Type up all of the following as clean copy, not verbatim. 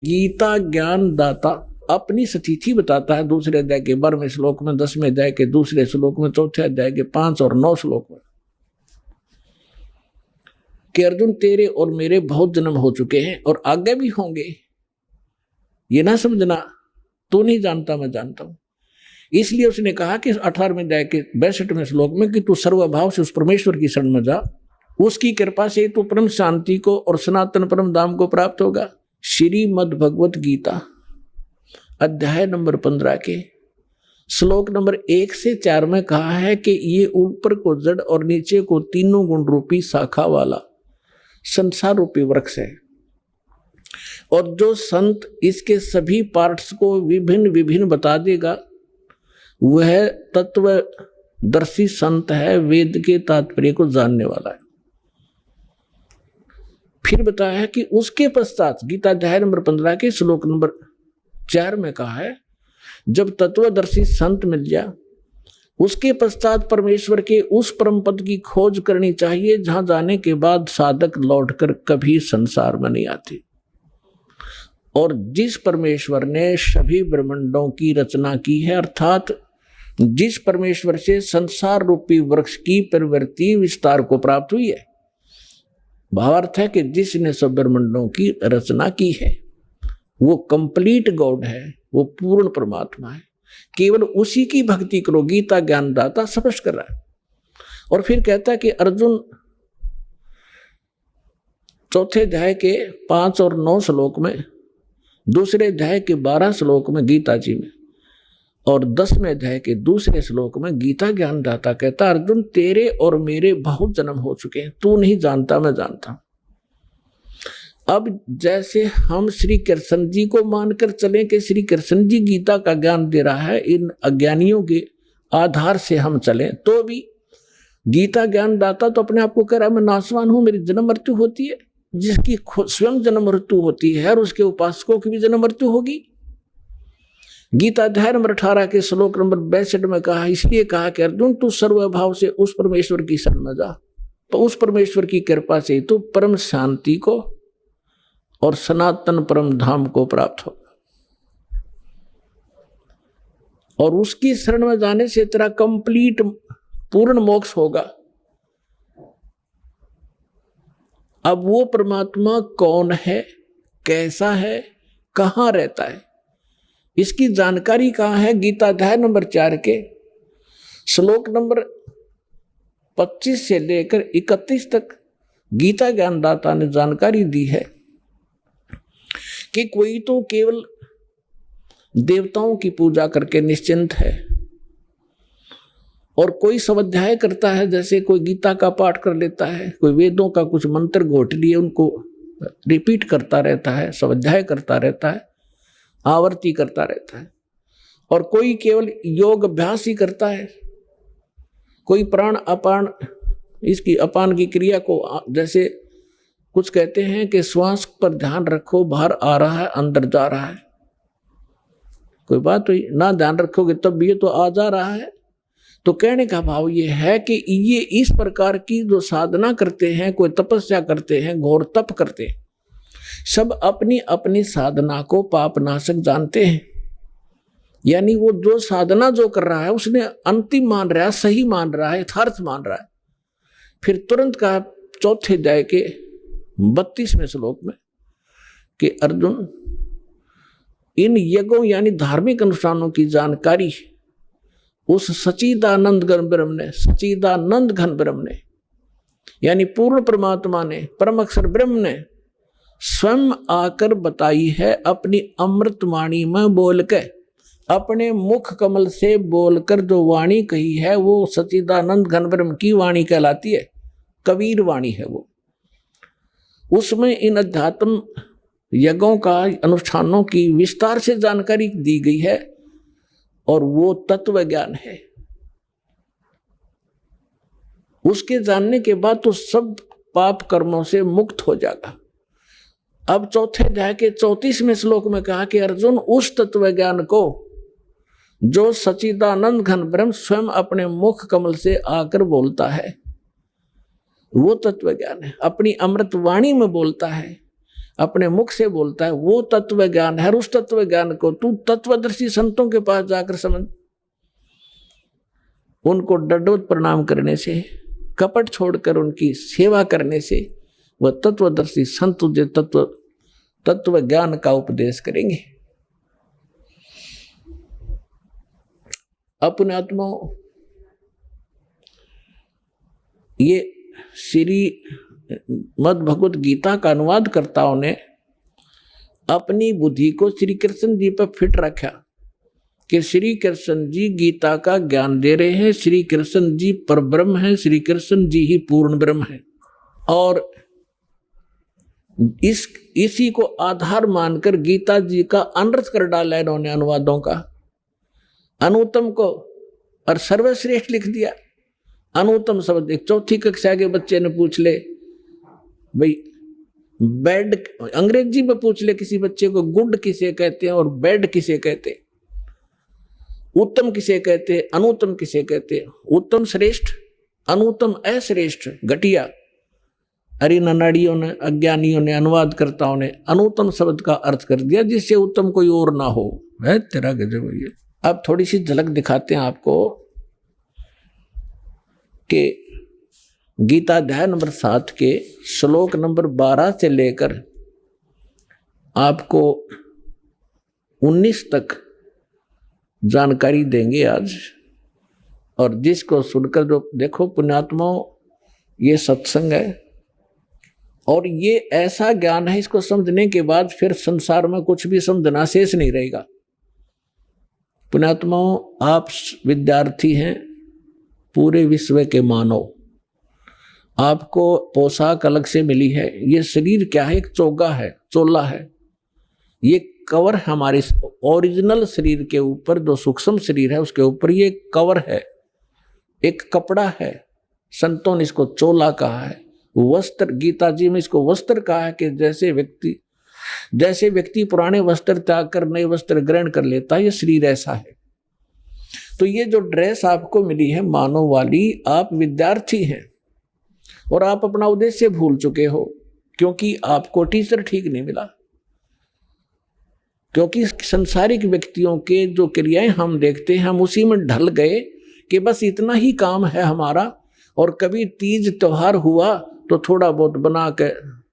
गीता ज्ञान दाता अपनी स्थिति बताता है दूसरे अध्याय के 12वें श्लोक में, 10वें अध्याय के दूसरे श्लोक में, चौथे अध्याय के 5 और 9 श्लोक में कि अर्जुन तेरे और मेरे बहुत जन्म हो चुके हैं और आगे भी होंगे। ये ना समझना तू नहीं जानता मैं जानता हूं। इसलिए उसने कहा कि 18वें अध्याय के 62वें श्लोक में कि तू सर्वभाव से उस परमेश्वर की शरण में जा, उसकी कृपा से तू परम शांति को और सनातन परम धाम को प्राप्त होगा। श्रीमद् भगवत गीता अध्याय नंबर 15 के श्लोक नंबर 1 से 4 में कहा है कि ये ऊपर को जड़ और नीचे को तीनों गुण रूपी शाखा वाला संसार रूपी वृक्ष है, और जो संत इसके सभी पार्ट्स को विभिन्न विभिन्न बता देगा वह तत्वदर्शी संत है, वेद के तात्पर्य को जानने वाला है। फिर बताया है कि उसके पश्चात गीता अध्याय नंबर 15 के श्लोक नंबर 4 में कहा है जब तत्वदर्शी संत मिल जाए उसके पश्चात परमेश्वर के उस परम पद की खोज करनी चाहिए जहां जाने के बाद साधक लौटकर कभी संसार में नहीं आते। और जिस परमेश्वर ने सभी ब्रह्मांडों की रचना की है, अर्थात जिस परमेश्वर से संसार रूपी वृक्ष की प्रवृत्ति विस्तार को प्राप्त हुई है, भावार्थ है कि जिसने सब ब्रह्मांडों की रचना की है वो कंप्लीट गॉड है, वो पूर्ण परमात्मा है, केवल उसी की भक्ति करो। गीता ज्ञानदाता स्पष्ट कर रहा है। और फिर कहता है कि अर्जुन चौथे अध्याय के 5 और 9 श्लोक में, दूसरे अध्याय के 12 श्लोक में गीता जी में, और 10वें अध्याय के दूसरे श्लोक में गीता ज्ञानदाता कहता अर्जुन तेरे और मेरे बहुत जन्म हो चुके हैं, तू नहीं जानता मैं जानता हूं। अब जैसे हम श्री कृष्ण जी को मानकर चलें कि श्री कृष्ण जी गीता का ज्ञान दे रहा है, इन अज्ञानियों के आधार से हम चलें तो भी गीता ज्ञानदाता तो अपने आप को कह रहा है मैं नाशवान हूं, मेरी जन्म मृत्यु होती है। जिसकी स्वयं जन्म मृत्यु होती है और उसके उपासकों की भी जन्म मृत्यु होगी। गीता अध्याय नंबर 18 के श्लोक नंबर 62 में कहा, इसलिए कहा कि अर्जुन तू सर्वभाव से उस परमेश्वर की शरण में जा, तो उस परमेश्वर की कृपा से तू परम शांति को और सनातन परम धाम को प्राप्त होगा। और उसकी शरण में जाने से तेरा कंप्लीट पूर्ण मोक्ष होगा। अब वो परमात्मा कौन है, कैसा है, कहां रहता है, इसकी जानकारी कहां है। गीता अध्याय नंबर 4 के श्लोक नंबर 25 से लेकर 31 तक गीता ज्ञानदाता ने जानकारी दी है कि कोई तो केवल देवताओं की पूजा करके निश्चिंत है, और कोई स्वाध्याय करता है, जैसे कोई गीता का पाठ कर लेता है, कोई वेदों का कुछ मंत्र घोट लिए उनको रिपीट करता रहता है, स्वाध्याय करता रहता है, आवर्ती करता रहता है। और कोई केवल योग अभ्यास ही करता है, कोई प्राण अपान इसकी अपान की क्रिया को, जैसे कुछ कहते हैं कि श्वास पर ध्यान रखो, बाहर आ रहा है अंदर जा रहा है, कोई बात हुई ना ध्यान रखोगे तब भी ये तो आ जा रहा है। तो कहने का भाव ये है कि ये इस प्रकार की जो साधना करते हैं, कोई तपस्या करते हैं, घोर तप करते हैं, सब अपनी अपनी साधना को पापनाशक जानते हैं। यानी वो जो साधना जो कर रहा है उसने अंतिम मान रहा है, सही मान रहा है, यथार्थ मान रहा है। फिर तुरंत कहा चौथे अध्याय के 32वें श्लोक में कि अर्जुन इन यज्ञों यानी धार्मिक अनुष्ठानों की जानकारी उस सच्चिदानंद घन ब्रह्म ने, सच्चिदानंद घन ब्रह्म ने यानी पूर्ण परमात्मा ने, परम अक्षर ब्रह्म ने स्वयं आकर बताई है। अपनी अमृत वाणी में बोल के, अपने मुख कमल से बोलकर जो वाणी कही है वो सच्चिदानंद घन ब्रह्म की वाणी कहलाती है, कबीर वाणी है वो। उसमें इन अध्यात्म यज्ञों का, अनुष्ठानों की विस्तार से जानकारी दी गई है, और वो तत्व ज्ञान है। उसके जानने के बाद तो सब पाप कर्मों से मुक्त हो जाएगा। अब चौथे अध्याय के 34वें श्लोक में कहा कि अर्जुन उस तत्व ज्ञान को जो सच्चिदानंद घन ब्रह्म स्वयं अपने मुख कमल से आकर बोलता है, वो तत्व ज्ञान है, अपनी अमृत वाणी में बोलता है, अपने मुख से बोलता है वो तत्व ज्ञान है। उस तत्व ज्ञान को तू तत्वदर्शी संतों के पास जाकर समझ। उनको दंडवत प्रणाम करने से, कपट छोड़कर उनकी सेवा करने से वह तत्वदर्शी संत तुझे तत्व ज्ञान का उपदेश करेंगे। अपने आत्मा ये श्री मद् भगवत गीता का अनुवाद कर्ताओं ने अपनी बुद्धि को श्री कृष्ण जी पर फिट रखा कि श्री कृष्ण जी गीता का ज्ञान दे रहे हैं, श्री कृष्ण जी परब्रह्म हैं, श्री कृष्ण जी ही पूर्ण ब्रह्म हैं। और इसी को आधार मानकर गीता जी का अनर्थ कर डाला इन्होंने अनुवादों का। अनुत्तम को और सर्वश्रेष्ठ लिख दिया। अनुत्तम शब्द एक चौथी कक्षा के बच्चे ने पूछ ले भाई बेड, अंग्रेजी में पूछ ले किसी बच्चे को गुड किसे कहते हैं और बेड किसे कहते हैं, उत्तम किसे कहते हैं, अनुत्तम किसे कहते हैं। उत्तम श्रेष्ठ, अनुत्तम अश्रेष्ठ, घटिया। अरे ननाड़ियों ने, अज्ञानियों ने, अनुवादकर्ताओं ने अनुत्तम शब्द का अर्थ कर दिया जिससे उत्तम कोई और ना हो। है तेरा गजब है ये। अब थोड़ी सी झलक दिखाते हैं आपको कि गीता अध्याय नंबर 7 के श्लोक नंबर 12 से लेकर आपको 19 तक जानकारी देंगे आज। और जिसको सुनकर जो देखो पुण्यात्माओं, ये सत्संग है और ये ऐसा ज्ञान है, इसको समझने के बाद फिर संसार में कुछ भी समझना शेष नहीं रहेगा। पुण्यात्माओं, आप विद्यार्थी हैं, पूरे विश्व के मानव। आपको पोशाक अलग से मिली है। ये शरीर क्या है? एक चोगा है, चोला है। ये कवर हमारे ओरिजिनल शरीर के ऊपर, जो सूक्ष्म शरीर है उसके ऊपर ये कवर है, एक कपड़ा है। संतों ने इसको चोला कहा है। वस्त्र, गीता जी में इसको वस्त्र कहा है कि जैसे व्यक्ति पुराने वस्त्र त्याग कर नए वस्त्र ग्रहण कर लेता है, ये शरीर ऐसा है। तो ये जो ड्रेस आपको मिली है मानव वाली, आप विद्यार्थी हैं और आप अपना उद्देश्य भूल चुके हो क्योंकि आपको टीचर ठीक नहीं मिला। क्योंकि संसारिक व्यक्तियों के जो क्रियाएं हम देखते हैं, हम उसी में ढल गए कि बस इतना ही काम है हमारा। और कभी तीज त्योहार हुआ तो थोड़ा बहुत बना के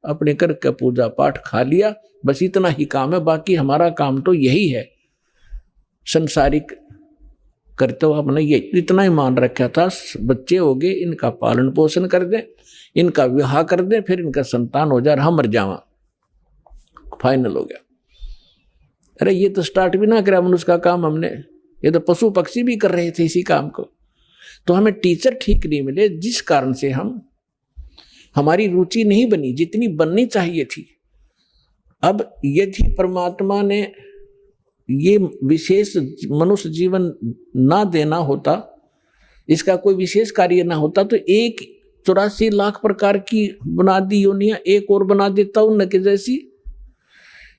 अपने करके पूजा पाठ खा लिया, बस इतना ही काम है। बाकी हमारा काम तो यही है। संसारिक करते हो हमने ये इतना ही मान रखा था, बच्चे हो गए, इनका पालन पोषण कर दें, इनका विवाह कर दें, फिर इनका संतान हो जाए, हम मर जावा, फाइनल हो गया। अरे ये तो स्टार्ट भी ना करा मनुष्य का काम हमने, ये तो पशु पक्षी भी कर रहे थे इसी काम को। तो हमें टीचर ठीक नहीं मिले, जिस कारण से हमारी रुचि नहीं बनी जितनी बननी चाहिए थी। अब यदि परमात्मा ने ये विशेष मनुष्य जीवन ना देना होता, इसका कोई विशेष कार्य ना होता, तो 84 लाख प्रकार की बना दी योनियां एक और बना देता उनके जैसी।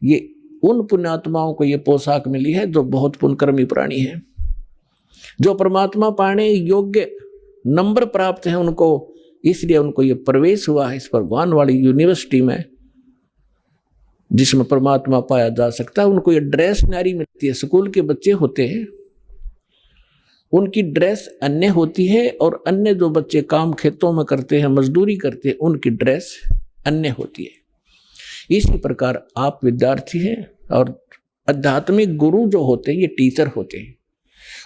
ये उन पुण्यात्माओं को ये पोशाक मिली है जो बहुत पुण्यकर्मी प्राणी है, जो परमात्मा पाने योग्य नंबर प्राप्त है उनको, इसलिए उनको ये प्रवेश हुआ है इस भगवान वाली यूनिवर्सिटी में जिसमें परमात्मा पाया जा सकता है। उनको ये ड्रेस न्यारी मिलती है। स्कूल के बच्चे होते हैं, उनकी ड्रेस अन्य होती है और अन्य जो बच्चे काम खेतों में करते हैं, मजदूरी करते हैं, उनकी ड्रेस अन्य होती है। इसी प्रकार आप विद्यार्थी हैं और आध्यात्मिक गुरु जो होते हैं ये टीचर होते हैं।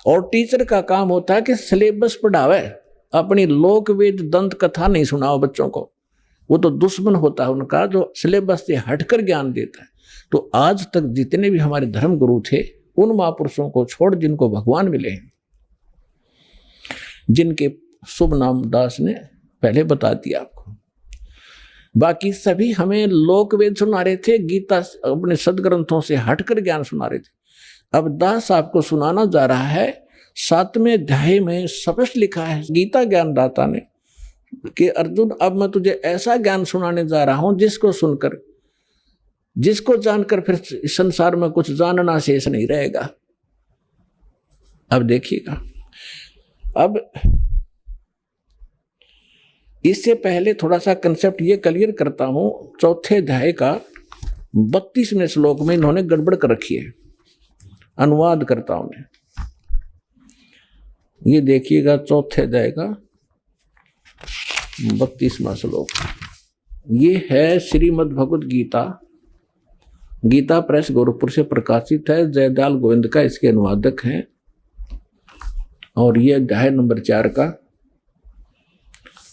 और टीचर का काम होता है कि सिलेबस पढ़ावे, अपनी लोक वेद दंत कथा नहीं सुनाओ बच्चों को। वो तो दुश्मन होता है उनका जो सिलेबस से हटकर ज्ञान देता है। तो आज तक जितने भी हमारे धर्म गुरु थे, उन महापुरुषों को छोड़ जिनको भगवान मिले हैं, जिनके शुभ नाम दास ने पहले बता दिया आपको, बाकी सभी हमें लोक वेद सुना रहे थे, गीता अपने सदग्रंथों से हटकर ज्ञान सुना रहे थे। अब दास आपको सुनाना जा रहा है 7वें अध्याय में स्पष्ट लिखा है गीता ज्ञानदाता ने कि अर्जुन, अब मैं तुझे ऐसा ज्ञान सुनाने जा रहा हूं जिसको जानकर फिर संसार में कुछ जानना शेष नहीं रहेगा। अब देखिएगा, अब इससे पहले थोड़ा सा कंसेप्ट ये क्लियर करता हूं 4थे अध्याय का 32वें श्लोक में इन्होंने गड़बड़ कर रखी है अनुवादकर्ताओं ने। ये देखिएगा चौथे जाएगा 32वां श्लोक। ये है श्रीमद् भगवद गीता, गीता प्रेस गोरखपुर से प्रकाशित है। जयदयाल गोविंद का इसके अनुवादक हैं और ये अध्याय नंबर 4 का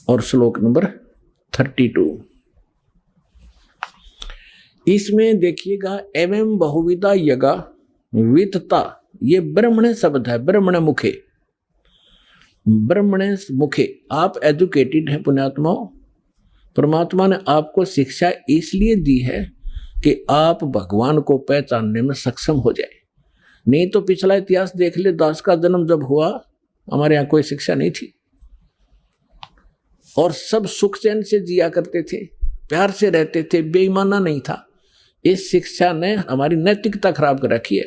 और श्लोक नंबर 32। इसमें देखिएगा एवं बहुविधा यगा वितता, ये ब्रह्मण शब्द है, ब्रह्मण मुखे, ब्रह्मण मुखे। आप एजुकेटेड हैं पुण्यात्माओं, परमात्मा ने आपको शिक्षा इसलिए दी है कि आप भगवान को पहचानने में सक्षम हो जाए। नहीं तो पिछला इतिहास देख ले, दास का जन्म जब हुआ हमारे यहाँ कोई शिक्षा नहीं थी और सब सुख चैन से जिया करते थे, प्यार से रहते थे, बेईमाना नहीं था। इस शिक्षा ने हमारी नैतिकता खराब कर रखी है।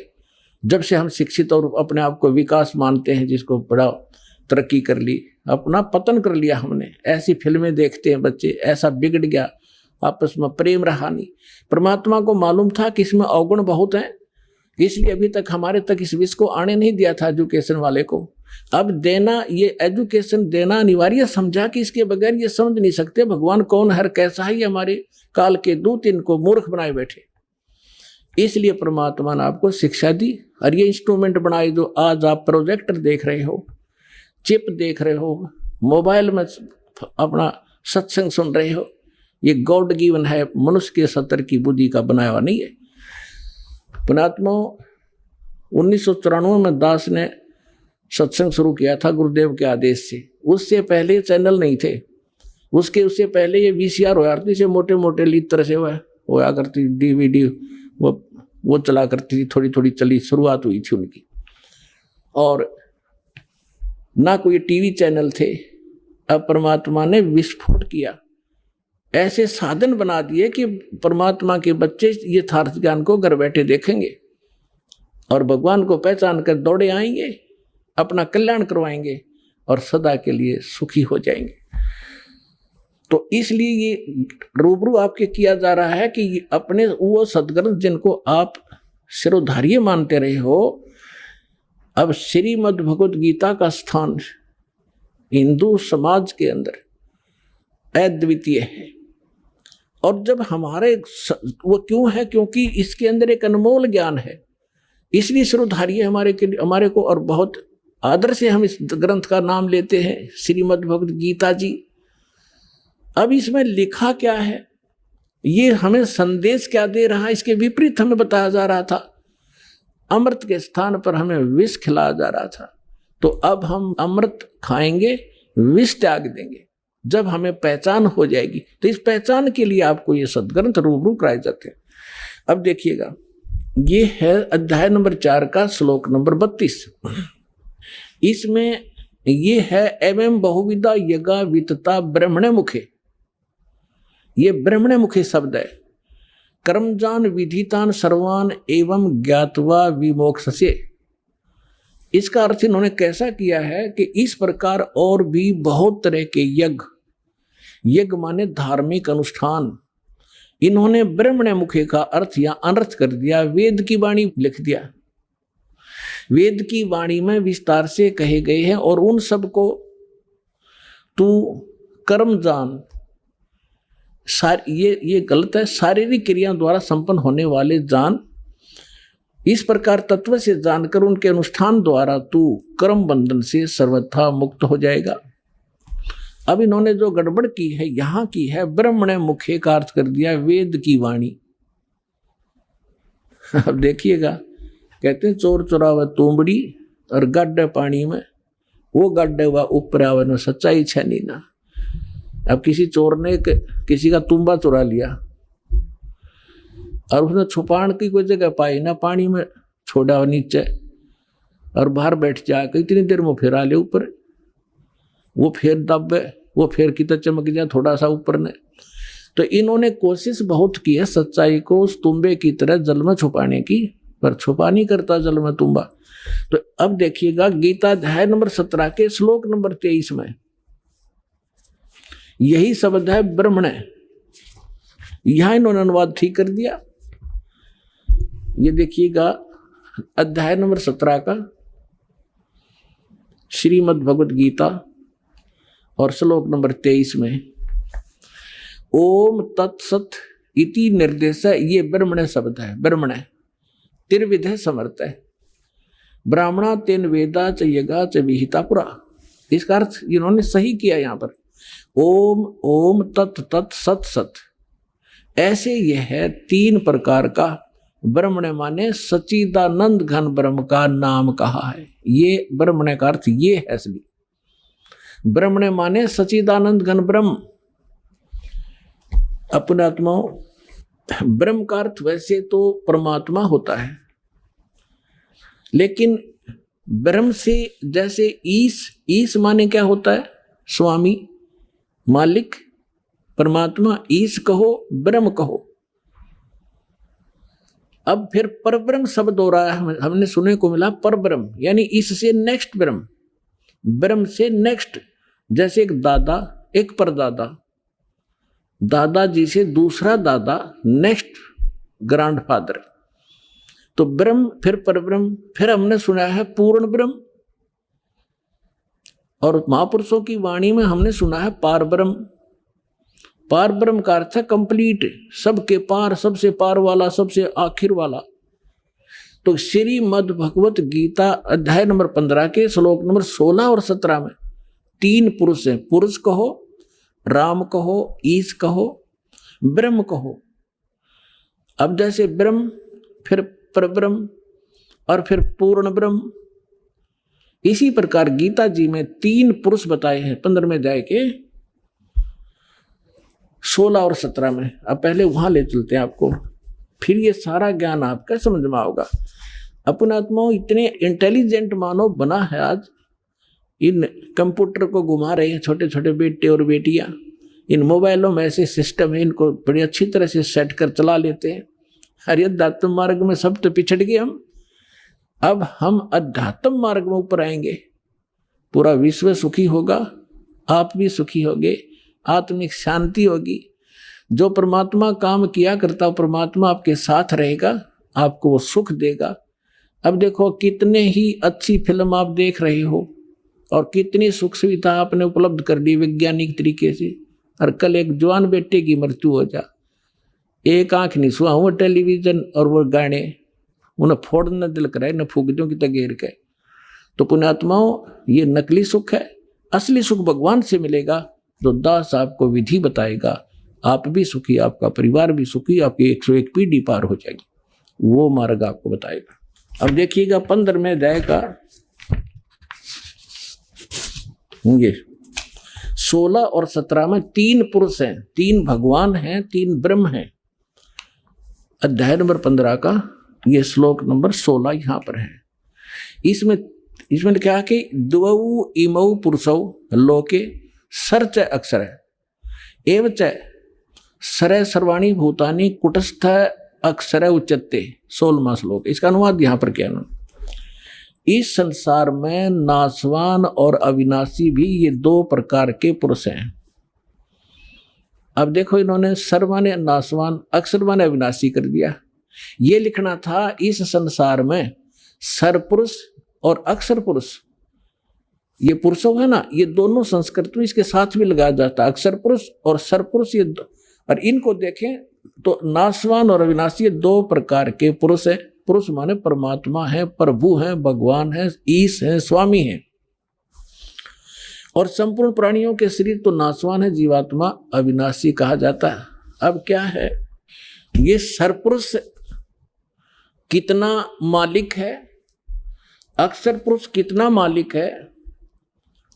जब से हम शिक्षित और अपने आप को विकास मानते हैं, जिसको बड़ा तरक्की कर ली, अपना पतन कर लिया हमने। ऐसी फिल्में देखते हैं बच्चे, ऐसा बिगड़ गया, आपस में प्रेम रहा नहीं। परमात्मा को मालूम था कि इसमें अवगुण बहुत हैं, इसलिए अभी तक हमारे तक इस विष को आने नहीं दिया था एजुकेशन वाले को। अब देना, ये एजुकेशन देना अनिवार्य समझा कि इसके बगैर ये समझ नहीं सकते भगवान कौन है, कैसा है। ये हमारे काल के दूत इनको मूर्ख बनाए बैठे, इसलिए परमात्मा ने आपको शिक्षा दी और ये इंस्ट्रूमेंट बनाए। जो आज आप प्रोजेक्टर देख रहे हो, चिप देख रहे हो, मोबाइल में अपना सत्संग सुन रहे हो, ये गॉड गिवन है, मनुष्य के सतर की बुद्धि का बनाया हुआ नहीं है। पुणात्मा 1994 में दास ने सत्संग शुरू किया था गुरुदेव के आदेश से। उससे पहले चैनल नहीं थे, उससे पहले ये VCR होया करती से मोटे मोटे लीटर से होया करती, DVD वो चला करती थी, थोड़ी थोड़ी चली, शुरुआत हुई थी उनकी। और ना कोई टीवी चैनल थे। अब परमात्मा ने विस्फोट किया, ऐसे साधन बना दिए कि परमात्मा के बच्चे यथार्थ ज्ञान को घर बैठे देखेंगे और भगवान को पहचान कर दौड़े आएंगे, अपना कल्याण करवाएंगे और सदा के लिए सुखी हो जाएंगे। तो इसलिए ये रूबरू आपके किया जा रहा है कि अपने वो सद्ग्रंथ जिनको आप शिरोधार्य मानते रहे हो, अब श्रीमद् भगवद गीता का स्थान हिंदू समाज के अंदर अद्वितीय है। और जब हमारे वो क्यों है, क्योंकि इसके अंदर एक अनमोल ज्ञान है, इसलिए शिरोधार्य हमारे को और बहुत आदर से हम इस ग्रंथ का नाम लेते हैं, श्रीमद् भगवद गीता जी। अब इसमें लिखा क्या है, ये हमें संदेश क्या दे रहा है, इसके विपरीत हमें बताया जा रहा था। अमृत के स्थान पर हमें विष खिलाया जा रहा था। तो अब हम अमृत खाएंगे, विष त्याग देंगे। जब हमें पहचान हो जाएगी, तो इस पहचान के लिए आपको ये सद्ग्रंथ रूबरू कराए जाते हैं। अब देखिएगा, ये है अध्याय नंबर 4 का श्लोक नंबर 32। इसमें ये है एवं बहुविधा यज्ञा वितता ब्रह्मणे मुखे। ये ब्रह्मणे मुखे शब्द है। कर्मजान विधितान सर्वान एवं ज्ञातवा विमोक्षसे। इसका अर्थ इन्होंने कैसा किया है कि इस प्रकार और भी बहुत तरह के यज्ञ, यज्ञ माने धार्मिक अनुष्ठान, इन्होंने ब्रह्मणे मुखे का अर्थ या अनर्थ कर दिया, वेद की वाणी लिख दिया। वेद की वाणी में विस्तार से कहे गए हैं और उन सब को तू कर्म जान, ये गलत है, शारीरिक क्रिया द्वारा संपन्न होने वाले जान। इस प्रकार तत्व से जानकर उनके अनुष्ठान द्वारा तू कर्म बंधन से सर्वथा मुक्त हो जाएगा। अब इन्होंने जो गड़बड़ की है यहां की है, ब्रह्मणे मुखे का अर्थ कर दिया वेद की वाणी। अब देखिएगा, कहते हैं चोर चुरावे तुंबड़ी और गड्ढे पानी में, वो गड्ढे व ऊपर आवे न सच्चाई छनी ना। अब किसी चोर ने किसी का तुम्बा चुरा लिया और उसने छुपाने की कोई जगह पाई ना, पानी में छोड़ा नीचे और बाहर बैठ जाकर इतनी देर में फिर आ ले ऊपर, वो फिर दबे, वो फिर कितना चमक जाए थोड़ा सा ऊपर ने। तो इन्होंने कोशिश बहुत की है सच्चाई को उस तुम्बे की तरह जल में छुपाने की, पर छुपा नहीं करता जल में तुम्बा। तो अब देखिएगा गीता अध्याय नंबर 17 के श्लोक नंबर 23 में यही शब्द है ब्रह्मणे। यहां इन्होंने अनुवाद ठीक कर दिया। ये देखिएगा अध्याय नंबर 17 का श्रीमद् भगवद गीता और श्लोक नंबर 23 में ओम तत्सत इति निर्देश। ये ब्रह्मण शब्द है, ब्रह्मण त्रिविध समर्थ है, ब्राह्मणा तेन वेदा च यज्ञा च विहिता पुरा। इसका अर्थ इन्होंने सही किया यहाँ पर, ओम ओम तत् तत् सत सत। ऐसे यह है 3 प्रकार का ब्रह्मण माने सच्चिदानंद घन ब्रह्म का नाम कहा है। ये ब्रह्मण का अर्थ ये है असली ब्रह्मण माने सच्चिदानंद घन ब्रह्म। अपने आत्मा ब्रह्म का अर्थ वैसे तो परमात्मा होता है, लेकिन ब्रह्म से जैसे ईश माने क्या होता है, स्वामी मालिक परमात्मा। ईश कहो ब्रह्म कहो। अब फिर परब्रह्म शब्द हो रहा है, हमने सुनने को मिला परब्रह्म यानी इससे नेक्स्ट ब्रह्म, ब्रह्म से नेक्स्ट। जैसे एक दादा एक परदादा, दादाजी से दूसरा दादा, नेक्स्ट ग्रैंडफादर। तो ब्रह्म फिर परब्रह्म, फिर हमने सुना है पूर्ण ब्रह्म, और महापुरुषों की वाणी में हमने सुना है पार ब्रह्म। पार ब्रह्म का अर्थ है कंप्लीट, सबके पार, सबसे पार वाला, सबसे आखिर वाला। तो श्रीमद् भगवत गीता अध्याय नंबर 15 के श्लोक नंबर 16 और 17 में 3 पुरुष हैं। पुरुष कहो, राम कहो, ईश कहो, ब्रह्म कहो। अब जैसे ब्रह्म फिर परब्रह्म और फिर पूर्ण ब्रह्म, इसी प्रकार गीता जी में 3 पुरुष बताए हैं 15वें अध्याय के 16 और 17 में। अब पहले वहां ले चलते हैं आपको, फिर ये सारा ज्ञान आपका समझ में आओगा। अपना आत्मा इतने इंटेलिजेंट मानव बना है आज, इन कंप्यूटर को घुमा रहे हैं छोटे छोटे बेटे और बेटियां। इन मोबाइलों में ऐसे सिस्टम है, इनको बड़ी अच्छी तरह से सेट कर चला लेते हैं। अरे अध्यात्म मार्ग में सब तो पिछड़ गए हम, अब हम अध्यात्म मार्ग में ऊपर आएंगे, पूरा विश्व सुखी होगा, आप भी सुखी होगे, आत्मिक शांति होगी। जो परमात्मा काम किया करता है परमात्मा आपके साथ रहेगा, आपको वो सुख देगा। अब देखो कितने ही अच्छी फिल्म आप देख रहे हो और कितनी सुख सुविधा आपने उपलब्ध कर दी वैज्ञानिक तरीके से, और कल एक जवान बेटे की मृत्यु हो जा, एक आंख नहीं सुहा, वो टेलीविजन और वो गाने उन्हें फोड़ना दिल कराए न फूकदों की तगेर के। तो पुण्यात्माओं ये नकली सुख है, असली सुख भगवान से मिलेगा जो दास आपको विधि बताएगा। आप भी सुखी, आपका परिवार भी सुखी, आपकी 101 पीढ़ी पार हो जाएगी, वो मार्ग आपको बताएगा। अब देखिएगा 15वें अध्याय का ये 16 और 17 में 3 पुरुष हैं, 3 भगवान हैं, 3 ब्रह्म हैं। अध्याय नंबर 15 का ये श्लोक नंबर 16 यहां पर है। इसमें क्या है कि द्वौ इमौ पुरुषौ लोके सर्च अक्षर है एवं च सर सर्वाणी भूतानि कुटस्थ अक्षर उच्चते। 16वां श्लोक, इसका अनुवाद यहां पर क्या है, इस संसार में नाशवान और अविनाशी भी ये 2 प्रकार के पुरुष हैं। अब देखो इन्होंने सर माने नाशवान, अक्षर माने अविनाशी कर दिया। ये लिखना था इस संसार में सर पुरुष और अक्षर पुरुष, ये पुरुषों है ना, ये दोनों संस्कृत में इसके साथ भी लगाया जाता है, अक्षर पुरुष और सर पुरुष। ये और इनको देखें तो नाशवान और अविनाशी 2 प्रकार के पुरुष है। पुरुष माने परमात्मा है, प्रभु है, भगवान है, ईश है, स्वामी है। और संपूर्ण प्राणियों के शरीर तो नाशवान है, जीवात्मा अविनाशी कहा जाता है। अब क्या है, ये सरपुरुष कितना मालिक है, अक्षर पुरुष कितना मालिक है,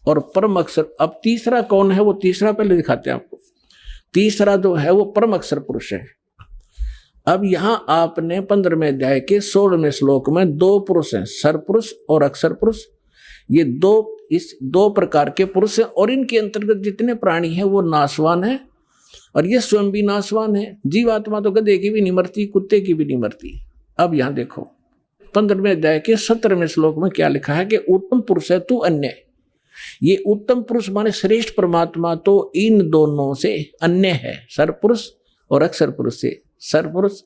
और परम अक्षर। अब तीसरा कौन है, वो तीसरा पहले दिखाते हैं आपको। तीसरा जो है वो परम अक्षर पुरुष है। अब यहां आपने 15वें अध्याय के 16वें श्लोक में 2 पुरुष हैं, सरपुरुष और अक्षर पुरुष। ये 2 प्रकार के पुरुष हैं, और इनके अंतर्गत जितने प्राणी हैं वो नाशवान है, और ये स्वयं भी नाशवान है। जीवात्मा तो गधे की भी नहीं मरती, कुत्ते की भी नहीं मरती। अब यहां देखो 15वें अध्याय के 17वें श्लोक में क्या लिखा है कि उत्तम पुरुष है तू अन्य। ये उत्तम पुरुष माने श्रेष्ठ परमात्मा तो इन दोनों से अन्य है, सरपुरुष और अक्षर पुरुष से। सरपुरुष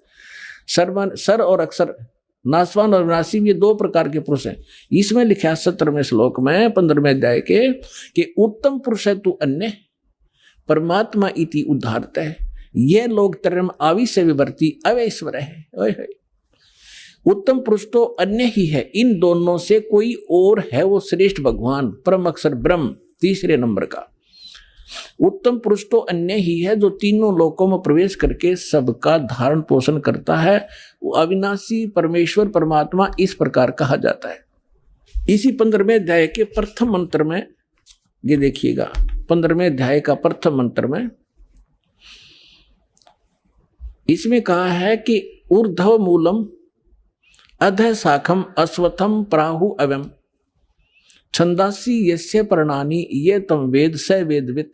सर और अक्षर, नाशवान और विनाशी, ये दो प्रकार के पुरुष हैं। इसमें लिखा 17वें श्लोक में 15वें अध्याय के कि उत्तम पुरुष है तू अन्य परमात्मा इति उद्धारत है, ये लोग तरम आवी से विवर्ती अवैश्वर है। उत्तम पुरुष तो अन्य ही है, इन दोनों से कोई और है वो श्रेष्ठ भगवान परम अक्षर ब्रह्म, तीसरे नंबर का। उत्तम पुरुष तो अन्य ही है जो तीनों लोकों में प्रवेश करके सबका धारण पोषण करता है, वो अविनाशी परमेश्वर परमात्मा इस प्रकार कहा जाता है। इसी 15वें अध्याय के प्रथम मंत्र में ये देखिएगा, 15वें अध्याय का प्रथम मंत्र में इसमें कहा है कि ऊर्ध्व मूलम अधः शाखम अश्वत्थम प्राहु अव्यम छंदासी यस्य प्रणानी ये तम वेद स वेदवित।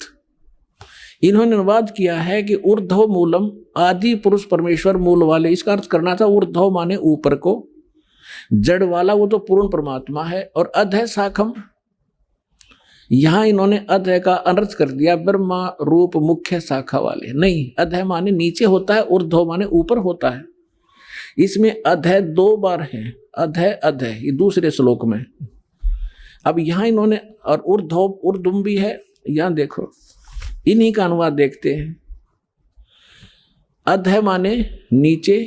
इन्होंने अनुवाद किया है कि ऊर्ध्व मूलम, आदि पुरुष परमेश्वर मूल वाले, इसका अर्थ करना था ऊर्ध्व माने ऊपर को, जड़ वाला वो तो पूर्ण परमात्मा है, और अधः शाखम, यहां इन्होंने अधः का अनर्थ कर दिया ब्रह्मा रूप मुख्य शाखा वाले, नहीं, अधः माने नीचे होता है, ऊर्ध्व माने ऊपर होता है। इसमें अधः 2 बार है, अधः अधः, ये दूसरे श्लोक में। अब यहां इन्होंने, और ऊर्ध्वम भी है, यहां देखो, इन्हीं का अनुवाद देखते हैं। अधः माने नीचे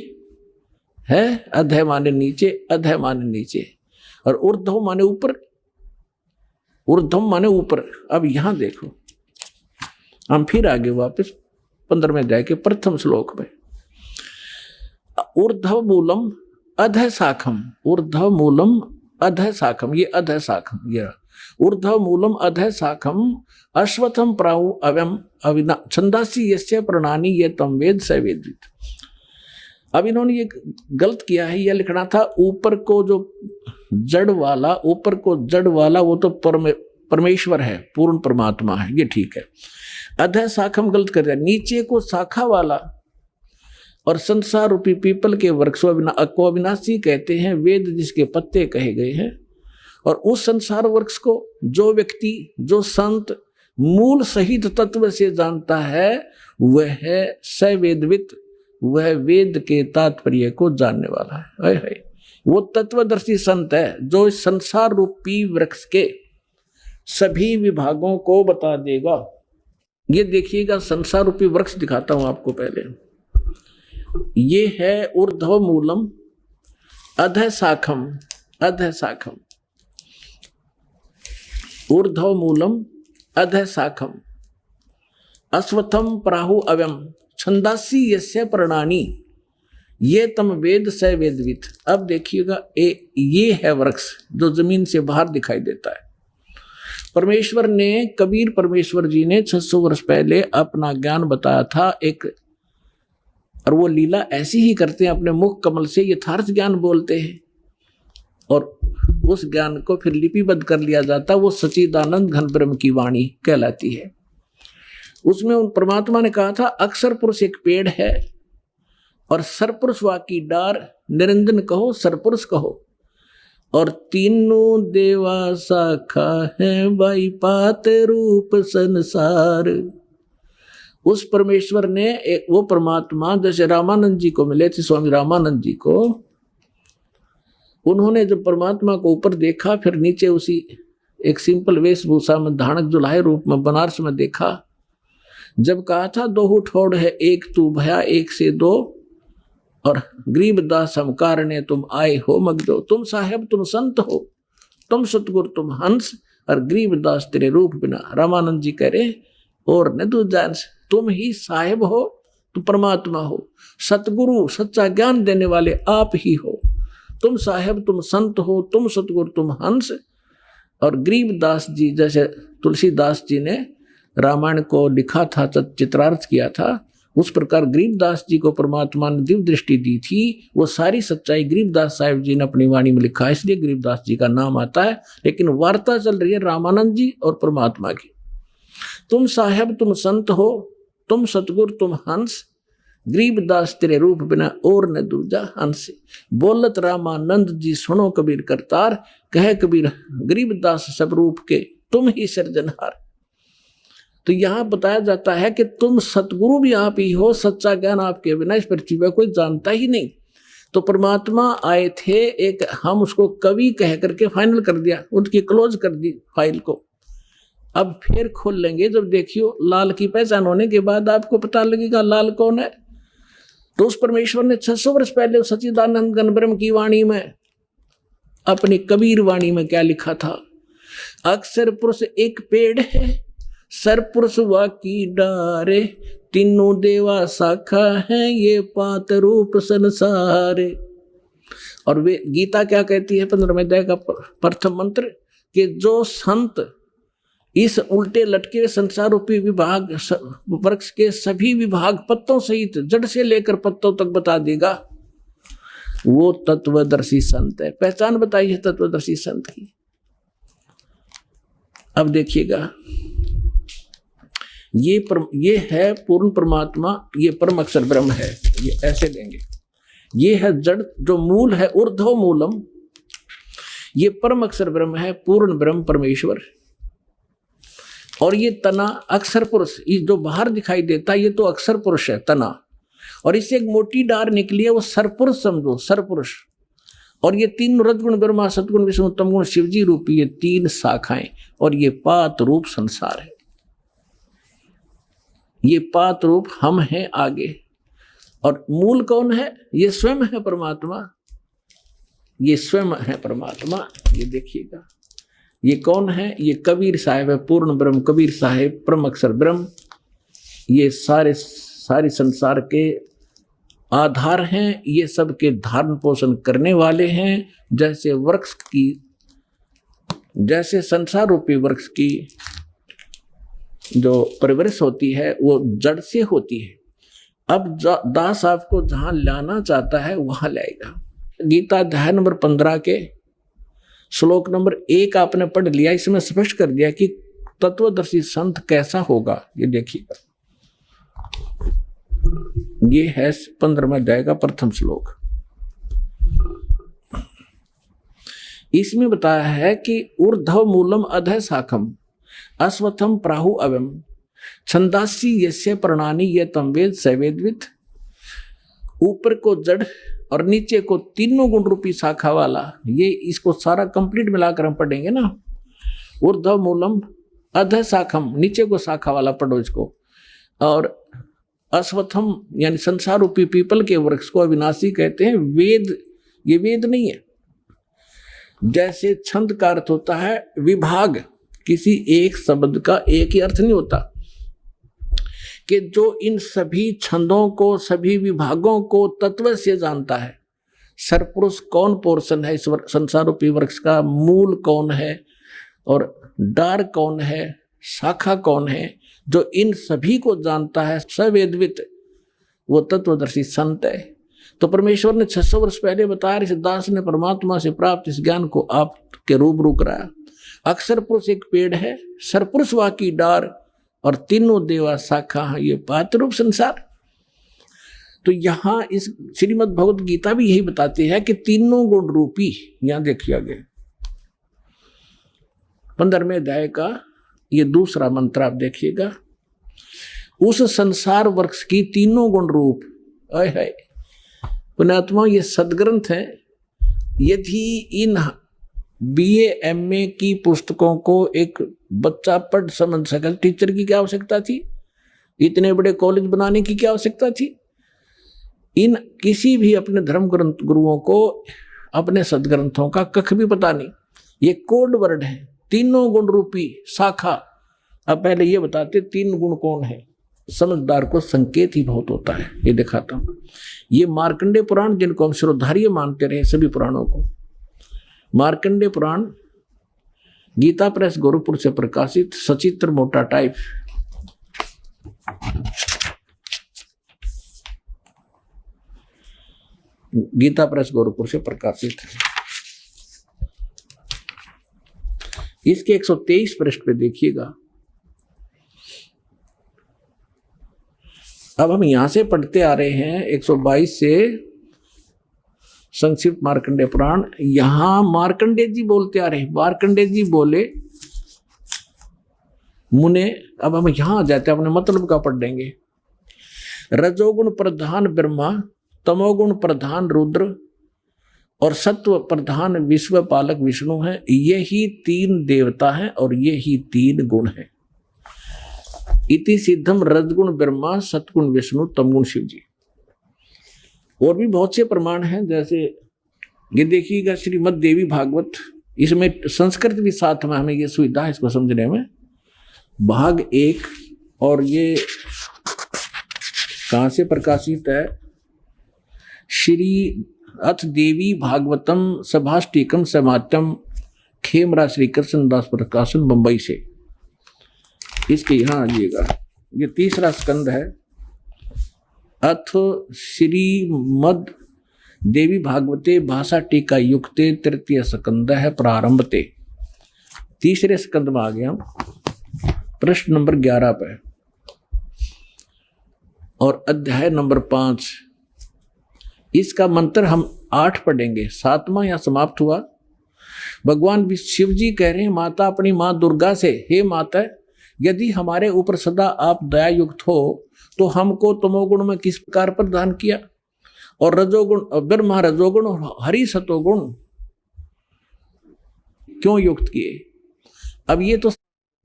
है, अधः माने नीचे, अधः माने नीचे, और ऊर्ध्व माने ऊपर, ऊर्ध्वम माने ऊपर। अब यहां देखो, हम फिर आगे वापस 15वें अध्याय के प्रथम श्लोक में, ऊर्ध्व मूलम अधः शाखम, ऊर्ध्व मूलम अधः शाखम, ये अधः शाखम, ये ऊर्ध्व मूलम अधः शाखम अश्वत्थम प्राहु अव्यम अविना छंदासी यस्य प्रणानी ये तम वेद स वेदवित। अब इन्होंने ये गलत किया है, यह लिखना था ऊपर को जो जड़ वाला, ऊपर को जड़ वाला वो तो परमेश्वर है, पूर्ण परमात्मा है, ये ठीक है। अधः शाखम गलत कर दिया, नीचे को शाखा वाला, और संसार रूपी पीपल के वृक्ष को अविनाशी कहते हैं, वेद जिसके पत्ते कहे गए हैं। और उस संसार वृक्ष को जो व्यक्ति, जो संत मूल सहित तत्व से जानता है, वह है सवेदवित, वह वेद के तात्पर्य को जानने वाला है। वो तत्वदर्शी संत है जो इस संसार रूपी वृक्ष के सभी विभागों को बता देगा। ये देखिएगा, संसार रूपी वृक्ष दिखाता हूं आपको पहले। ये है ऊर्ध्व मूलम अधः शाखम, अधः शाखम, ऊर्ध्व मूलम अधः शाखम अश्वत्थम प्राहु अव्यम छंदासी यस्य प्रणानी ये तम वेद स वेदवित। अब देखिएगा, ये है वृक्ष जो जमीन से बाहर दिखाई देता है। परमेश्वर ने, कबीर परमेश्वर जी ने 600 वर्ष पहले अपना ज्ञान बताया था एक, और वो लीला ऐसी ही करते हैं, अपने मुख कमल से यथार्थ ज्ञान बोलते हैं, और उस ज्ञान को फिर लिपिबद्ध कर लिया जाता है, वो सच्चिदानंद घन ब्रह्म की वाणी कहलाती है। उसमें उन परमात्मा ने कहा था, अक्षर पुरुष एक पेड़ है और सरपुरुष वाकी डार, निरंजन कहो सरपुरुष कहो, और तीनों देवा शाखा है बाई पात रूप संसार। उस परमेश्वर ने, वो परमात्मा जैसे रामानंद जी को मिले थे, स्वामी रामानंद जी को, उन्होंने जब परमात्मा को ऊपर देखा, फिर नीचे उसी एक सिंपल वेशभूषा में धाणक जुलाहे रूप में बनारस में देखा। जब कहा था 2 ठोड़ है एक तू भया एक से 2, और गरीबदास हम कारणे तुम आए हो मगदो, तुम साहेब तुम संत हो, तुम सतगुरु तुम हंस, और गरीबदास तेरे रूप बिना। रामानंद जी कह रहे और न तू जान, तुम ही साहेब हो, तुम परमात्मा हो, सतगुरु सच्चा ज्ञान देने वाले आप ही हो, तुम साहेब तुम संत हो, तुम सतगुरु तुम हंस। और गरीबदास जी, जैसे तुलसीदास जी ने रामायण को लिखा था, चित्रार्थ किया था, उस प्रकार गरीबदास जी को परमात्मा ने दिव्य दृष्टि दी थी। वो सारी सच्चाई गरीबदास साहिब जी ने अपनी वाणी में लिखा है, इसलिए गरीबदास जी का नाम आता है। लेकिन वार्ता चल रही है रामानंद जी और परमात्मा की। तुम साहेब तुम संत हो, तुम सतगुरु तुम हंस, गरीबदास तेरे रूप बिना और न दूजा हंस। बोलत रामानंद जी सुनो कबीर करतार, कहे कबीर गरीबदास सब रूप के तुम ही सृजनहार। तो यहां बताया जाता है कि तुम सतगुरु भी आप ही हो, सच्चा ज्ञान आपके बिना इस पृथ्वी पर कोई जानता ही नहीं। तो परमात्मा आए थे, एक हम उसको कवि कह करके फाइनल कर दिया, उनकी क्लोज कर दी फाइल को। अब फिर खोल लेंगे जब देखियो लाल की पहचान होने के बाद आपको पता लगेगा लाल कौन है। तो उस परमेश्वर ने 600 वर्ष पहले सच्चिदानंद घन ब्रह्म की वाणी में, अपनी कबीर वाणी में क्या लिखा था? अक्षर पुरुष एक पेड़ है, सरपुरुष वाकी डारे, तीनों देवा शाखा है, ये पात रूप संसारे। और वे गीता क्या कहती है 15वें अध्याय का प्रथम मंत्र, कि जो संत इस उल्टे लटके संसार रूपी विभाग वृक्ष के सभी विभाग पत्तों सहित जड़ से लेकर पत्तों तक बता देगा, वो तत्वदर्शी संत है। पहचान बताई है तत्वदर्शी संत की। अब देखिएगा, ये है पूर्ण परमात्मा, ये परम अक्षर ब्रह्म है, ये ऐसे देंगे। ये है जड़ जो मूल है, ऊर्ध्व मूलम, ये परम अक्षर ब्रह्म है, पूर्ण ब्रह्म परमेश्वर। और ये तना अक्षर पुरुष, ये जो बाहर दिखाई देता है ये तो अक्षर पुरुष है तना, और इससे एक मोटी डार निकली है, वो सरपुरुष समझो, सरपुरुष। और ये तीन रजगुण ब्रह्मा सतगुण विष्णु उत्तम गुण शिवजी रूपी ये तीन शाखाएं, और ये पात रूप संसार है। ये पात रूप हम हैं आगे, और मूल कौन है? ये स्वयं है परमात्मा, ये स्वयं है परमात्मा। ये देखिएगा, ये कौन है? ये कबीर साहिब है, पूर्ण ब्रह्म कबीर साहिब, परम अक्षर ब्रह्म। ये सारे संसार के आधार हैं, ये सब के धारण पोषण करने वाले हैं। जैसे वृक्ष की, जैसे संसार रूपी वृक्ष की जो परवरिश होती है वो जड़ से होती है। अब दास आपको जहां लाना चाहता है वहां लाएगा। गीता अध्याय नंबर 15 के श्लोक नंबर 1 आपने पढ़ लिया, इसमें स्पष्ट कर दिया कि तत्वदर्शी संत कैसा होगा। ये देखिएगा, ये है 15वें अध्याय का प्रथम श्लोक। इसमें बताया है कि ऊर्ध्व मूलम अधः शाखम अश्वत्थम प्राहु अवम छंदासी यस्य प्रणानी ये तम वेद सवेदवित। ऊपर को जड़ और नीचे को तीनों गुण रूपी शाखा वाला, ये इसको सारा कंप्लीट मिलाकर हम पढ़ेंगे ना। ऊर्ध्व मूलम अधः शाखम, नीचे को शाखा वाला पढ़ो इसको। और अश्वत्थम यानी संसार रूपी पीपल के वृक्ष को अविनाशी कहते हैं। वेद, ये वेद नहीं है। जैसे छंद का अर्थ होता है विभाग, किसी एक शब्द का एक ही अर्थ नहीं होता, कि जो इन सभी छंदों को, सभी विभागों को तत्व से जानता है। सरपुरुष कौन पोर्शन है इस संसार रूपी वृक्ष का, मूल कौन है और डार कौन है, शाखा कौन है, जो इन सभी को जानता है, सवेदवित, वो तत्वदर्शी संत है। तो परमेश्वर ने 600 वर्ष पहले बताया, इस दास ने परमात्मा से प्राप्त इस ज्ञान को आपके रूबरू कराया। अक्षर पुरुष एक पेड़ है, सरपुरुष वाकी डार, और तीनों देवा शाखा है, ये पात रूप संसार। तो यहां इस श्रीमद् भगवत गीता भी यही बताती है कि तीनों गुण रूपी, यहां देखिए आगे 15वें अध्याय का ये दूसरा मंत्र आप देखिएगा, उस संसार वृक्ष की तीनों गुण रूप। है पुण्यात्मा, ये सदग्रंथ है। यदि इन BA MA की पुस्तकों को एक बच्चा पढ़ समझ सके, टीचर की क्या आवश्यकता थी? इतने बड़े कॉलेज बनाने की क्या आवश्यकता थी? इन किसी भी अपने धर्म ग्रंथ गुरुओं को अपने सदग्रंथों का कख भी पता नहीं। ये कोड वर्ड है, तीनों गुण रूपी शाखा। अब पहले ये बताते तीन गुण कौन है। समझदार को संकेत ही बहुत होता है। ये दिखाता हूं, ये मार्कंडेय पुराण, जिनको हम श्रोधार्य मानते रहे सभी पुराणों को, मार्कंडेय पुराण गीता प्रेस गोरखपुर से प्रकाशित, सचित्र मोटा टाइप। गीता प्रेस गोरखपुर से प्रकाशित है। इसके 123 पृष्ठ पे देखिएगा। अब हम यहां से पढ़ते आ रहे हैं 122 से संक्षिप्त मार्कंडेय पुराण। यहां मार्कंडेय जी बोलते आ रहे हैं। मार्कंडेय जी बोले मुने, अब हम यहां आ जाते हैं, अपने मतलब का पढ़ देंगे। रजोगुण प्रधान ब्रह्मा तमोगुण प्रधान रुद्र और सत्व प्रधान विश्व पालक विष्णु हैं। यही तीन देवता हैं और यही तीन गुण हैं। इति सिद्धम रजगुण ब्रह्मा, सतगुण विष्णु, तमगुण शिव जी। और भी बहुत से प्रमाण हैं, जैसे ये देखिएगा श्रीमद् देवी भागवत, इसमें संस्कृत भी साथ में, हमें ये सुविधा है इसको समझने में। भाग 1 और ये कहाँ से प्रकाशित है? श्री अथ देवी भागवतम सभाष्टिकम समात्यम, खेमरा श्री कृष्णदास प्रकाशन, बंबई से। इसके यहाँ आइएगा, ये 3रा स्कंद है। अथ श्रीमद् देवी भागवते भाषा टीका युक्ते 3य स्कंद है प्रारंभते। 3रे स्कंद में आ गया, प्रश्न नंबर 11 पे और अध्याय नंबर 5। इसका मंत्र हम 8 पढ़ेंगे, 7वां यहाँ समाप्त हुआ। भगवान शिव जी कह रहे हैं माता अपनी माँ दुर्गा से, हे माता, यदि हमारे ऊपर सदा आप दया युक्त हो तो हमको तमोगुण में किस प्रकार प्रदान किया, और रजोगुण ब्रह्मा रजोगुण और हरि सतोगुण क्यों युक्त किए। अब ये तो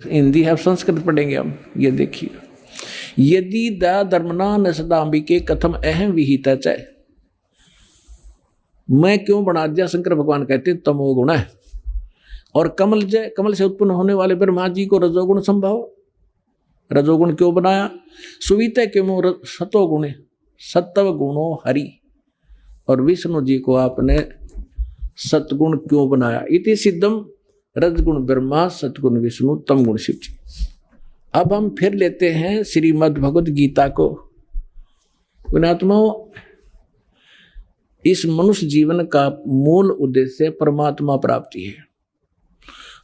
हिंदी है, संस्कृत पढ़ेंगे हम। ये देखिए, यदि दया धर्मना न सदा अंबिके कथम अहम विहित च, मैं क्यों बना दिया, शंकर भगवान कहते तमोगुण है। और कमल जय, कमल से उत्पन्न होने वाले ब्रह्मा जी को रजोगुण संभव, रजोगुण क्यों बनाया। सुवित क्यों सतोगुण, सत्व गुणों हरि, और विष्णु जी को आपने सतगुण क्यों बनाया। इति सिद्धम रजगुण ब्रह्मा, सतगुण विष्णु, तमगुण शिव जी। अब हम फिर लेते हैं श्रीमद् भगवद गीता को। पुण्यात्माओं, इस मनुष्य जीवन का मूल उद्देश्य परमात्मा प्राप्ति है,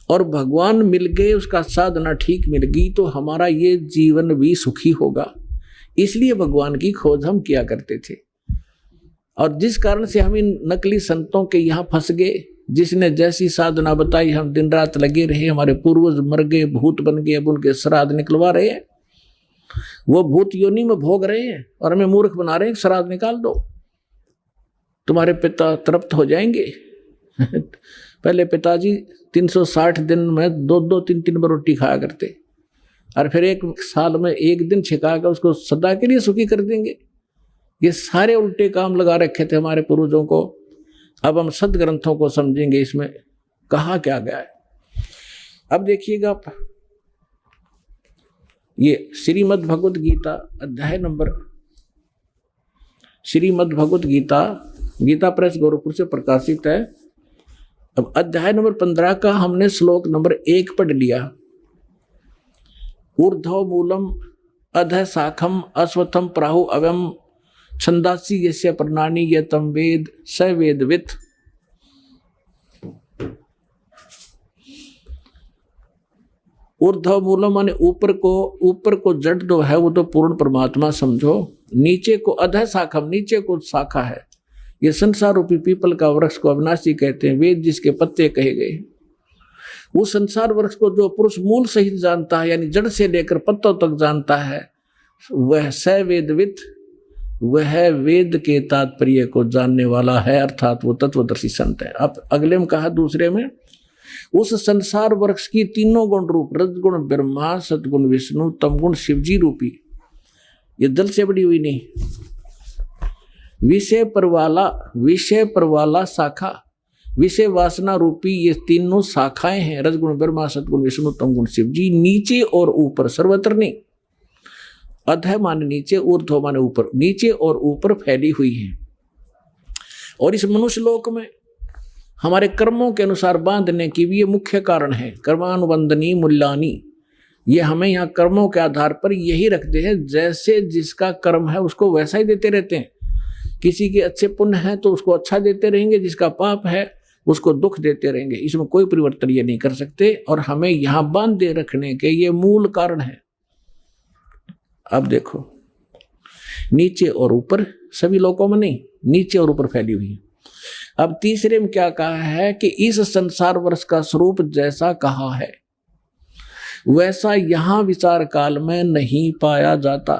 और भगवान मिल गए, उसका साधना ठीक मिल गई तो हमारा ये जीवन भी सुखी होगा। इसलिए भगवान की खोज हम किया करते थे। और जिस कारण से हम इन नकली संतों के यहाँ फंस गए, जिसने जैसी साधना बताई हम दिन रात लगे रहे, हमारे पूर्वज मर गए, भूत बन गए, अब उनके श्राद्ध निकलवा रहे हैं, वो भूत योनि में भोग रहे हैं और हमें मूर्ख बना रहे हैं। श्राद्ध निकाल दो, तुम्हारे पिता तृप्त हो जाएंगे। पहले पिताजी 360 दिन में 2-2, 3-3 बार रोटी खाया करते, और फिर 1 साल में 1 दिन छिका कर उसको सदा के लिए सुखी कर देंगे। ये सारे उल्टे काम लगा रखे थे हमारे पूर्वजों को। अब हम सदग्रंथों को समझेंगे, इसमें कहा क्या गया है। अब देखिएगा आप, ये श्रीमद् भगवद गीता अध्याय नंबर, श्रीमद् भगवद गीता, गीता प्रेस गोरखपुर से प्रकाशित है। अब अध्याय नंबर 15 का हमने श्लोक नंबर 1 पढ़ लिया। ऊर्ध्व मूलम अधः शाखम अश्वत्थम प्राहु अव्यम छंदासी यस्य प्रणानी ये तम वेद स वेदवित। ऊर्ध्व मूलम माने ऊपर को जड़ जो है वो तो पूर्ण परमात्मा समझो। नीचे को अधः शाखम, नीचे को शाखा है, ये संसार रूपी पीपल का वृक्ष को अविनाशी कहते हैं, वेद जिसके पत्ते कहे गए। वो संसार वृक्ष को जो पुरुष मूल सहित जानता है, यानी जड़ से लेकर पत्तों तक जानता है, वह स वेदवित, वह वेद के तात्पर्य को जानने वाला है, अर्थात वो तत्वदर्शी संत है। अब अगले में कहा दूसरे में, उस संसार वृक्ष की तीनों गुण रूप रजगुण ब्रह्मा, सतगुण विष्णु, तमगुण शिवजी रूपी, ये दल से बड़ी हुई नहीं, विषय पर वाला शाखा, विषय वासना रूपी ये तीनों शाखाएं हैं, रजगुण ब्रह्मा, सतगुण विष्णु, तमगुण शिवजी। नीचे और ऊपर, सर्वत्र नहीं, अधः माने नीचे, ऊर्ध्व माने ऊपर, नीचे और ऊपर फैली हुई है। और इस मनुष्य लोक में हमारे कर्मों के अनुसार बांधने की भी ये मुख्य कारण है। कर्मानुबंधनी मूल्यानी, ये हमें यहाँ कर्मों के आधार पर यही रखते हैं, जैसे जिसका कर्म है उसको वैसा ही देते रहते हैं। किसी के अच्छे पुण्य है तो उसको अच्छा देते रहेंगे, जिसका पाप है उसको दुख देते रहेंगे। इसमें कोई परिवर्तन ये नहीं कर सकते, और हमें यहाँ बांधे रखने के ये मूल कारण है। अब देखो, नीचे और ऊपर, सभी लोगों में नहीं, नीचे और ऊपर फैली हुई है। अब तीसरे में क्या कहा है कि इस संसार वर्ष का स्वरूप जैसा कहा है वैसा यहाँ विचार काल में नहीं पाया जाता।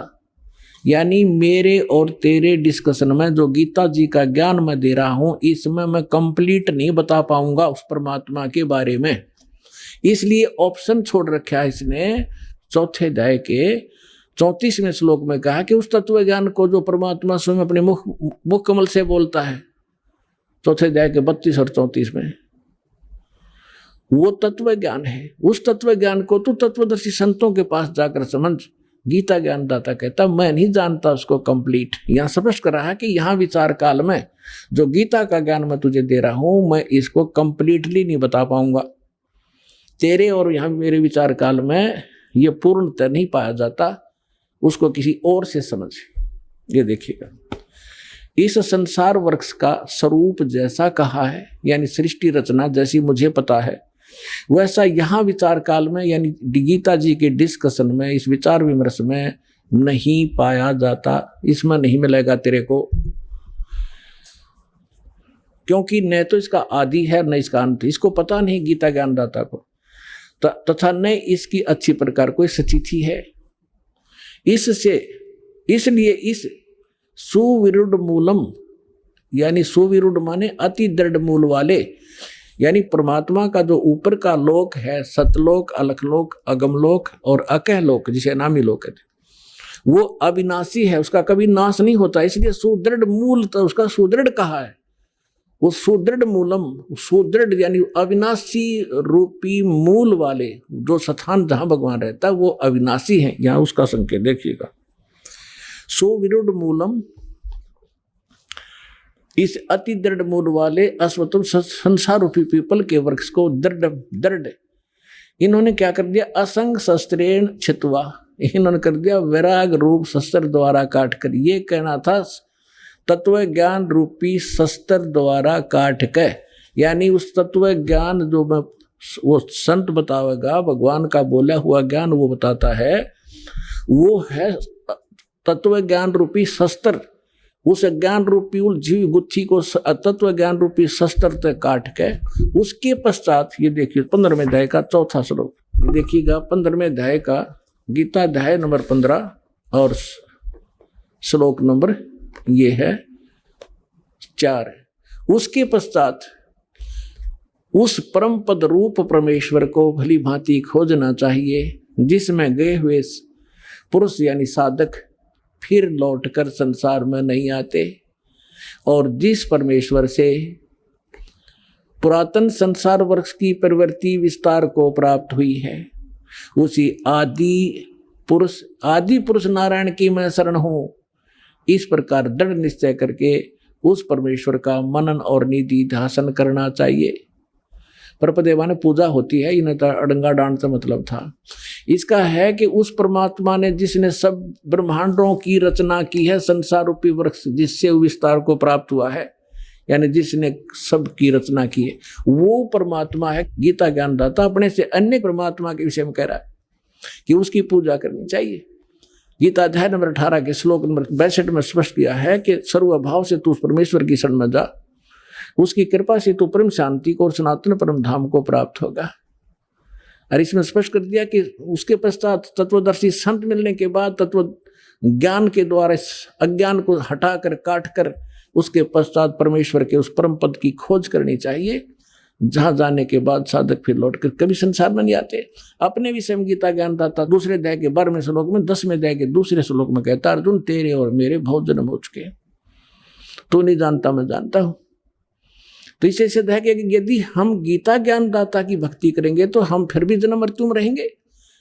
यानी मेरे और तेरे डिस्कशन में जो गीता जी का ज्ञान मैं दे रहा हूं, इसमें मैं कंप्लीट नहीं बता पाऊंगा उस परमात्मा के बारे में। इसलिए ऑप्शन छोड़ रखा है इसने। चौथे अध्याय के 34वें श्लोक में कहा कि उस तत्व ज्ञान को जो परमात्मा स्वयं अपने मुख कमल से बोलता है, चौथे अध्याय के 32 और 34 में, वो तत्व ज्ञान है। उस तत्व ज्ञान को तू तत्वदर्शी संतों के पास जाकर समझ। गीता ज्ञानदाता कहता मैं नहीं जानता उसको कंप्लीट। यहां स्पष्ट कर रहा है कि यहां विचार काल में जो गीता का ज्ञान मैं तुझे दे रहा हूं, मैं इसको कंप्लीटली नहीं बता पाऊंगा। तेरे और यहां मेरे विचार काल में ये पूर्णतः नहीं पाया जाता, उसको किसी और से समझ। ये देखिएगा, इस संसार वृक्ष का स्वरूप जैसा कहा है, यानी सृष्टि रचना जैसी मुझे पता है, वैसा यहां विचार काल में यानी गीता जी के डिस्कशन में, इस विचार विमर्श में नहीं पाया जाता। इसमें नहीं मिलेगा तेरे को, क्योंकि न तो इसका आदि है न इसका अंत। इसको पता नहीं गीता ज्ञानदाता को, तथा न इसकी अच्छी प्रकार कोई स्थिति है। इसलिए इस सुविरुद्ध मूलम, यानी सुविरुद्ध माने अति दृढ़ मूल वाले, यानी परमात्मा का जो ऊपर का लोक है, सतलोक, अलखलोक, अगमलोक और अकहलोक, जिसे नामी लोक कहते, वो अविनाशी है, उसका कभी नाश नहीं होता। इसलिए सुदृढ़ मूल तो उसका सुदृढ़ कहा है। वो सुदृढ़ मूलम, सुदृढ़ यानी अविनाशी रूपी मूल वाले जो स्थान जहां भगवान रहता है वो अविनाशी है। यहां उसका संकेत देखिएगा, सुविरुद्ध मूलम, इस अति दृढ़ मूल वाले अश्वत्थ संसार रूपी पीपल के वृक्ष को दृढ़ इन्होंने क्या कर दिया, असंग शस्त्रेण छित्वा, इन्होंने कर दिया वैराग रूप शस्त्र द्वारा काट कर। ये कहना था तत्व ज्ञान रूपी शस्त्र द्वारा काट के, यानी उस तत्व ज्ञान जो मैं वो संत बतावेगा, भगवान का बोला हुआ ज्ञान वो बताता है, वो है तत्व ज्ञान रूपी शस्त्र। उस ज्ञान रूपी उलझी गुत्थी को तत्व ज्ञान रूपी शस्त्र तक काट के, उसके पश्चात ये देखिए 15वें अध्याय का 4था श्लोक देखिएगा। 15वें अध्याय का गीता अध्याय नंबर 15 और श्लोक नंबर ये है 4 है। उसके पश्चात उस परम पद रूप परमेश्वर को भली भांति खोजना चाहिए, जिसमें गए हुए पुरुष यानी साधक फिर लौटकर संसार में नहीं आते, और जिस परमेश्वर से पुरातन संसार वृक्ष की प्रवृत्ति विस्तार को प्राप्त हुई है, उसी आदि पुरुष नारायण की मैं शरण हूं। इस प्रकार दृढ़ निश्चय करके उस परमेश्वर का मनन और निधि ध्यान करना चाहिए। परपदेवा ने पूजा होती है, इन्हें तो अड़ंगा डांड से मतलब था। इसका है कि उस परमात्मा ने जिसने सब ब्रह्मांडों की रचना की है, संसार रूपी वृक्ष जिससे विस्तार को प्राप्त हुआ है, यानी जिसने सब की रचना की है, वो परमात्मा है। गीता ज्ञानदाता अपने से अन्य परमात्मा के विषय में कह रहा है कि उसकी पूजा करनी चाहिए। गीता अध्याय नंबर 18 के श्लोक नंबर 62 में स्पष्ट किया है कि सर्वभाव से तू उस परमेश्वर की शरण में जा, उसकी कृपा से तू परम शांति को और सनातन परम धाम को प्राप्त होगा। और इसमें स्पष्ट कर दिया कि उसके पश्चात तत्वदर्शी संत मिलने के बाद तत्व ज्ञान के द्वारा अज्ञान को हटाकर काट कर उसके पश्चात परमेश्वर के उस परम पद की खोज करनी चाहिए, जहां जाने के बाद साधक फिर लौट कर कभी संसार में नहीं आते। अपने विषय में गीता ज्ञानदाता दूसरे अध्याय के 12वें श्लोक में 10वें अध्याय के दूसरे श्लोक में कहता, अर्जुन तेरे और मेरे बहुत जन्म हो चुके, तू नहीं जानता मैं जानता हूं। तो इसे सिद्ध है कि यदि हम गीता ज्ञानदाता की भक्ति करेंगे तो हम फिर भी जन्म मृत्यु में रहेंगे,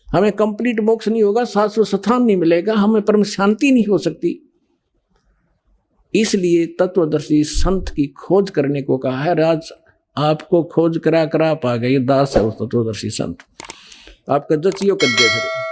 हमें कंप्लीट मोक्ष नहीं होगा, शाश्वत स्थान नहीं मिलेगा, हमें परम शांति नहीं हो सकती। इसलिए तत्वदर्शी संत की खोज करने को कहा है। राज आपको खोज करा आप आ गए, दास है उस तत्वदर्शी संत, आपका जचियो कर दे फिर।